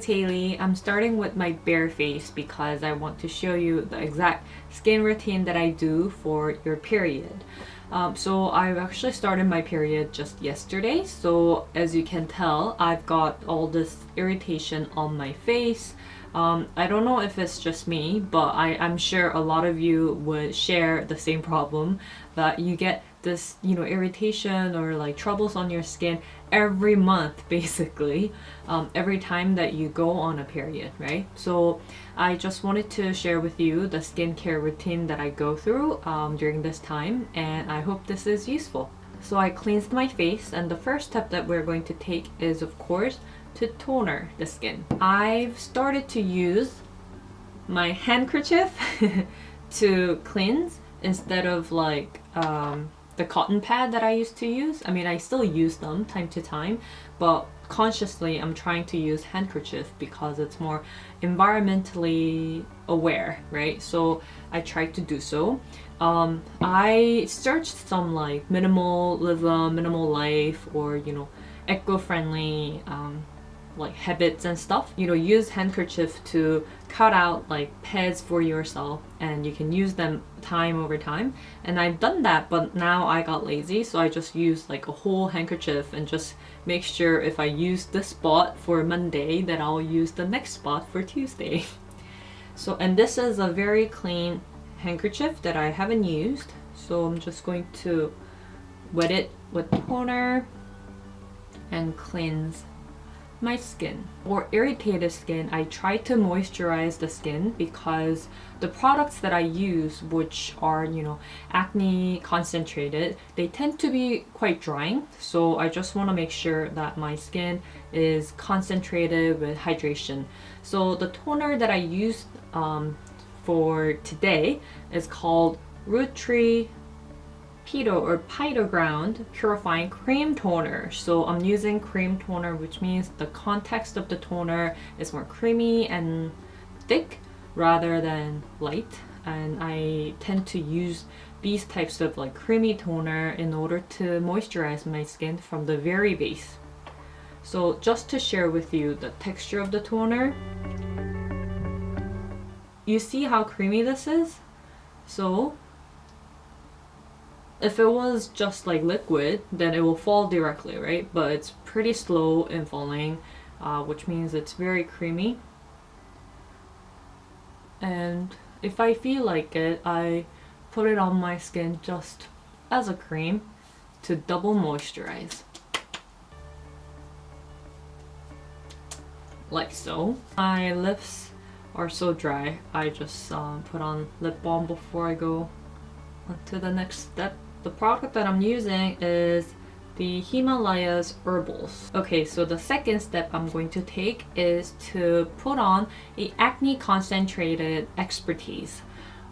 it's Haley. I'm starting with my bare face because I want to show you the exact skin routine that I do for your period. So I've actually started my period just yesterday, so as you can tell, I've got all this irritation on my face. I don't know if it's just me, but I'm sure a lot of you would share the same problem, that you get this, irritation or like troubles on your skin every month, basically, every time that you go on a period, right? So I just wanted to share with you the skincare routine that I go through during this time, and I hope this is useful. So I cleansed my face, and the first step that we're going to take is, of course, to toner the skin. I've started to use my handkerchief to cleanse instead of like the cotton pad that I used to use. I mean, I still use them time to time, but consciously I'm trying to use handkerchief because it's more environmentally aware, right? So I tried to do so. I searched some like minimalism, minimal life, or eco-friendly like habits and stuff. Use handkerchief to cut out like pads for yourself, and you can use them time over time. And I've done that, but now I got lazy, so I just use like a whole handkerchief and just make sure if I use this spot for Monday, that I'll use the next spot for Tuesday. So, and this is a very clean handkerchief that I haven't used, so I'm just going to wet it with toner and cleanse my skin. For irritated skin, I try to moisturize the skin because the products that I use, which are acne concentrated, they tend to be quite drying, so I just want to make sure that my skin is concentrated with hydration. So the toner that I used for today is called Root Tree Pito Ground Purifying Cream Toner. So I'm using cream toner, which means the context of the toner is more creamy and thick rather than light. And I tend to use these types of like creamy toner in order to moisturize my skin from the very base. So just to share with you the texture of the toner, you see how creamy this is? So if it was just like liquid, then it will fall directly, right? But it's pretty slow in falling, which means it's very creamy. And if I feel like it, I put it on my skin just as a cream to double moisturize. Like so. My lips are so dry, I just put on lip balm before I go on to the next step. The product that I'm using is the Himalayas Herbals. Okay, so the second step I'm going to take is to put on a acne concentrated expertise,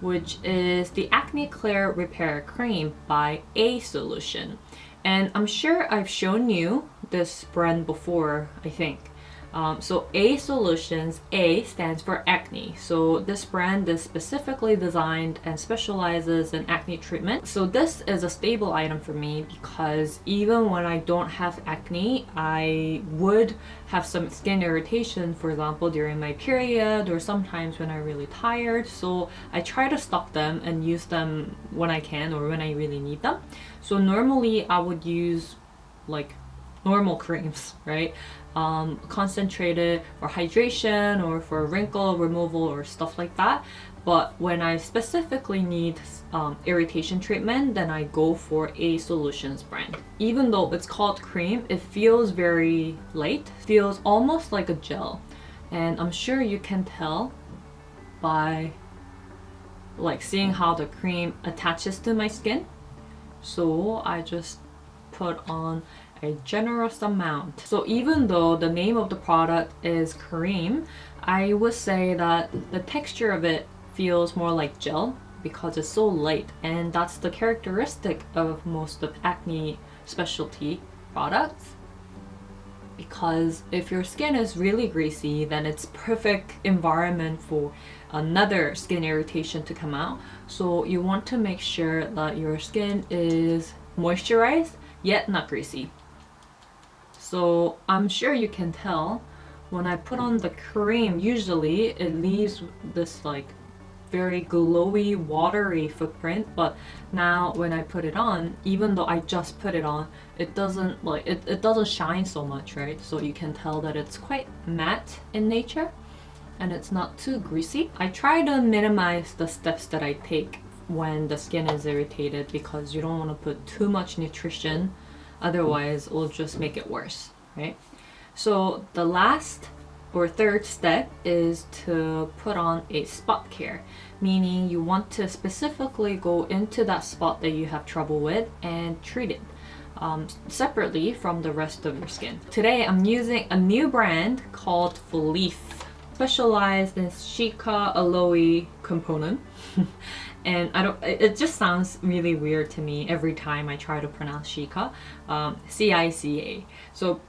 which is the Acne Clear Repair Cream by A Solution. And I'm sure I've shown you this brand before, I think. So A Solutions, A stands for acne. So this brand is specifically designed and specializes in acne treatment. So this is a stable item for me because even when I don't have acne, I would have some skin irritation, for example, during my period or sometimes when I'm really tired. So I try to stock them and use them when I can or when I really need them. So normally I would use like normal creams, right? Concentrated for hydration or for wrinkle removal or stuff like that. But when I specifically need irritation treatment, then I go for A Solutions brand. Even though it's called cream, it feels very light, feels almost like a gel. And I'm sure you can tell by like seeing how the cream attaches to my skin. So I just put on a generous amount. So even though the name of the product is cream, I would say that the texture of it feels more like gel because it's so light, and that's the characteristic of most of acne specialty products. Because if your skin is really greasy, then it's perfect environment for another skin irritation to come out. So you want to make sure that your skin is moisturized yet not greasy. So I'm sure you can tell when I put on the cream, usually it leaves this like very glowy, watery footprint, but now when I put it on, even though I just put it on, it doesn't like it doesn't shine so much, right? So you can tell that it's quite matte in nature and it's not too greasy. I try to minimize the steps that I take when the skin is irritated because you don't want to put too much nutrition, otherwise it will just make it worse, right? So the last or third step is to put on a spot care, meaning you want to specifically go into that spot that you have trouble with and treat it separately from the rest of your skin. Today I'm using a new brand called Leaf, specialized in Cica aloe component. And it just sounds really weird to me every time I try to pronounce Cica, C-I-C-A. So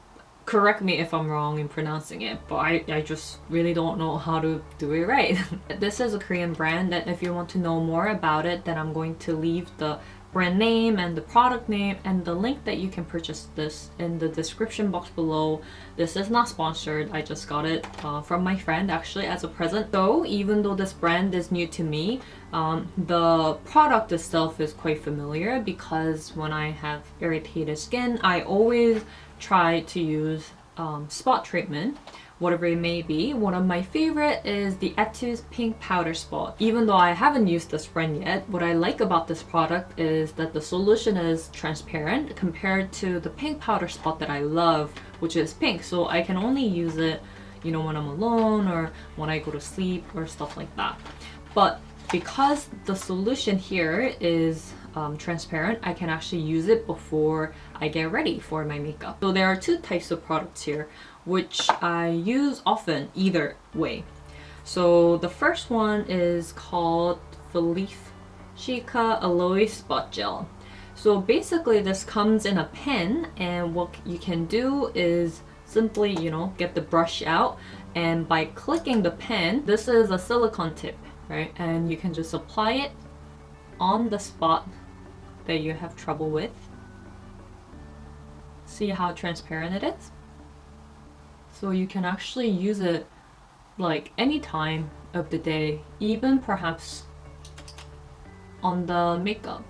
correct me if I'm wrong in pronouncing it, but I just really don't know how to do it right. This is a Korean brand that if you want to know more about it, then I'm going to leave the brand name and the product name and the link that you can purchase this in the description box below. This is not sponsored, I just got it from my friend actually as a present. So even though this brand is new to me, the product itself is quite familiar because when I have irritated skin, I always try to use spot treatment, whatever it may be. One of my favorite is the Etude's Pink Powder Spot. Even though I haven't used this brand yet, what I like about this product is that the solution is transparent compared to the pink powder spot that I love, which is pink. So I can only use it, you know, when I'm alone or when I go to sleep or stuff like that. But because the solution here is transparent, I can actually use it before I get ready for my makeup. So there are two types of products here, which I use often either way. So the first one is called Leaf Cica Aloe Spot Gel. So basically this comes in a pen, and what you can do is simply, you know, get the brush out, and by clicking the pen, this is a silicone tip, right? And you can just apply it on the spot that you have trouble with. See how transparent it is? So you can actually use it like any time of the day, even perhaps on the makeup.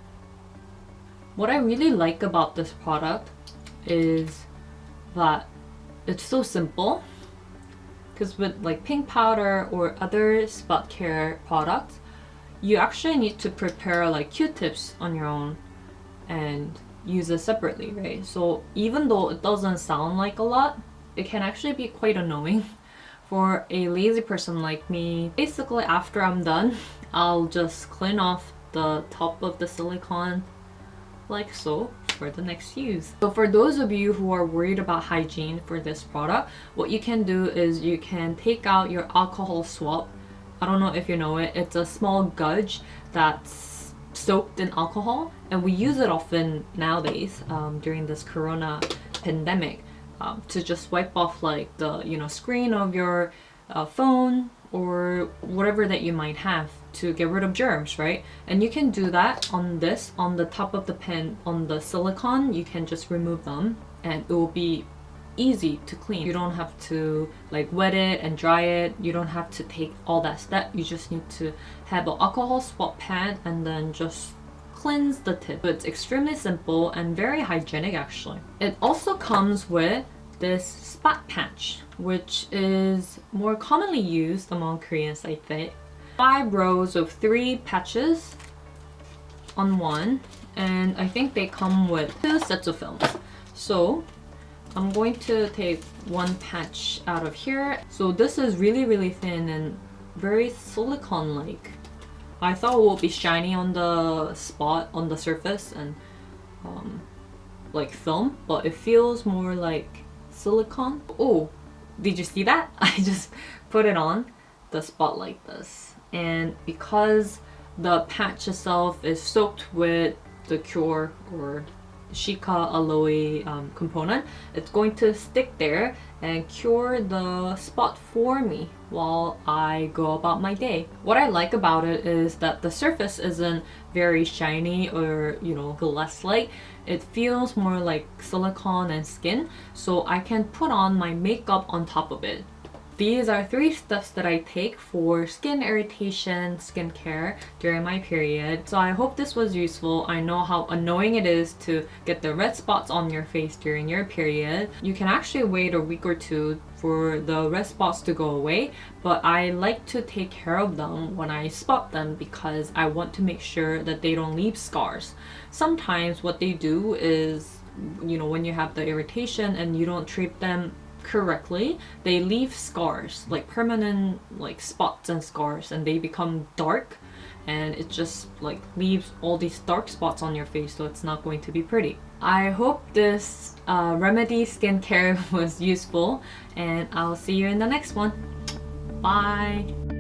What I really like about this product is that it's so simple, because with like pink powder or other spot care products, you actually need to prepare like Q-tips on your own and use it separately, right? So even though it doesn't sound like a lot, it can actually be quite annoying for a lazy person like me. Basically, after I'm done, I'll just clean off the top of the silicone like so for the next use. So for those of you who are worried about hygiene for this product, what you can do is you can take out your alcohol swab. I don't know if you know it, it's a small gauge that's soaked in alcohol, and we use it often nowadays during this corona pandemic to just wipe off like the, you know, screen of your phone or whatever that you might have to get rid of germs, right? And you can do that on this, on the top of the pen, on the silicone. You can just remove them and it will be easy to clean. You don't have to like wet it and dry it. You don't have to take all that step. You just need to have an alcohol swab pad and then just cleanse the tip. It's extremely simple and very hygienic actually. It also comes with this spot patch, which is more commonly used among Koreans, I think. 5 rows of 3 patches on one, and I think they come with 2 sets of films. So I'm going to take one patch out of here. So this is really thin and very silicone-like. I thought it would be shiny on the spot, on the surface, and like film, but it feels more like silicone. Oh, did you see that? I just put it on the spot like this, and because the patch itself is soaked with the cure or Cica aloe component, it's going to stick there and cure the spot for me while I go about my day. What I like about it is that the surface isn't very shiny or, you know, glass-like. It feels more like silicone and skin, so I can put on my makeup on top of it these are 3 steps that I take for skin irritation, skincare during my period. So I hope this was useful. I know how annoying it is to get the red spots on your face during your period. You can actually wait a week or 2 for the red spots to go away, but I like to take care of them when I spot them because I want to make sure that they don't leave scars. Sometimes what they do is, you know, when you have the irritation and you don't treat them correctly, they leave scars, like permanent like spots and scars, and they become dark, and it just like leaves all these dark spots on your face, so it's not going to be pretty. I hope this remedy skincare was useful, and I'll see you in the next one. Bye!